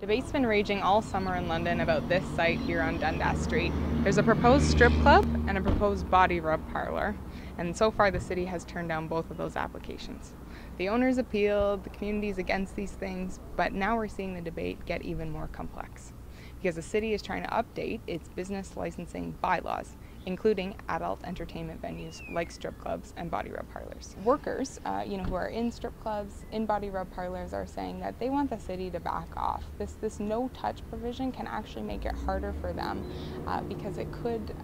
Debate's been raging all summer in London about this site here on Dundas Street. There's a proposed strip club and a proposed body rub parlour, and so far the city has turned down both of those applications. The owners appealed, the community's against these things, but now we're seeing the debate get even more complex because the city is trying to update its business licensing bylaws, including adult entertainment venues like strip clubs and body rub parlors. Workers, who are in strip clubs, in body rub parlors, are saying that they want the city to back off. This no-touch provision can actually make it harder for them because it could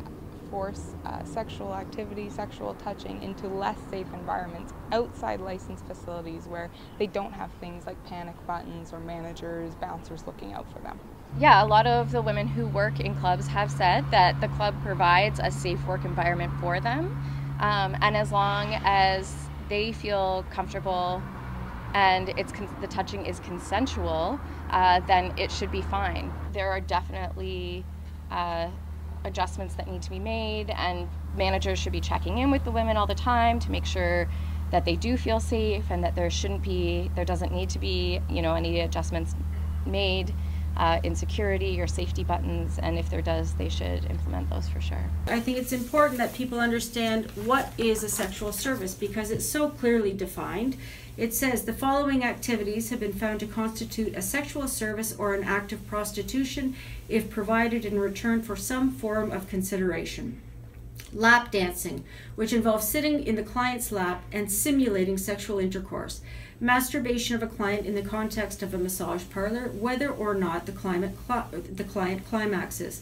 force sexual activity, sexual touching into less safe environments outside licensed facilities where they don't have things like panic buttons or managers, bouncers looking out for them. Yeah, a lot of the women who work in clubs have said that the club provides a safe work environment for them, and as long as they feel comfortable and the touching is consensual, then it should be fine. There are definitely adjustments that need to be made, and managers should be checking in with the women all the time to make sure that they do feel safe and that there doesn't need to be, any adjustments made in security or safety buttons, and if there does, they should implement those for sure. I think it's important that people understand what is a sexual service because it's so clearly defined. It says the following activities have been found to constitute a sexual service or an act of prostitution if provided in return for some form of consideration. Lap dancing, which involves sitting in the client's lap and simulating sexual intercourse. Masturbation of a client in the context of a massage parlor, whether or not the client climaxes.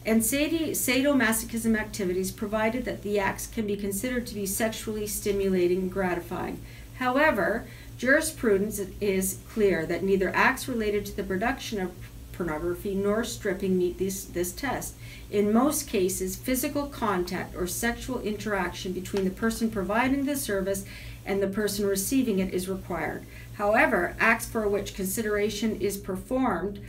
And sadomasochism activities, provided that the acts can be considered to be sexually stimulating and gratifying. However, jurisprudence is clear that neither acts related to the production of pornography nor stripping meet this test. In most cases, physical contact or sexual interaction between the person providing the service and the person receiving it is required. However, acts for which consideration is provided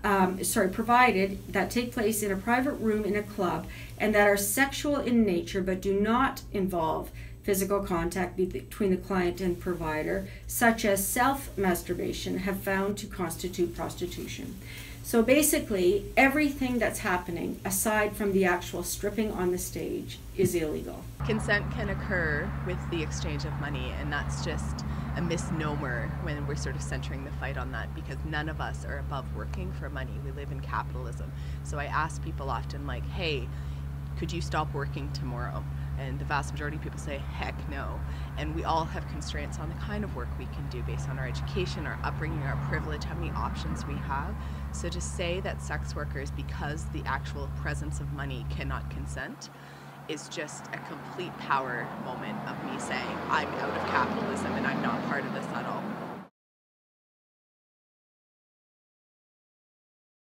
that take place in a private room in a club and that are sexual in nature but do not involve physical contact between the client and provider, such as self-masturbation, have found to constitute prostitution. So basically, everything that's happening, aside from the actual stripping on the stage, is illegal. Consent can occur with the exchange of money, and that's just a misnomer when we're sort of centering the fight on that, because none of us are above working for money. We live in capitalism. So I ask people often, like, hey, could you stop working tomorrow? And the vast majority of people say, heck no. And we all have constraints on the kind of work we can do based on our education, our upbringing, our privilege, how many options we have. So to say that sex workers, because the actual presence of money, cannot consent is just a complete power moment of me saying, I'm out of capitalism and I'm not part of this at all.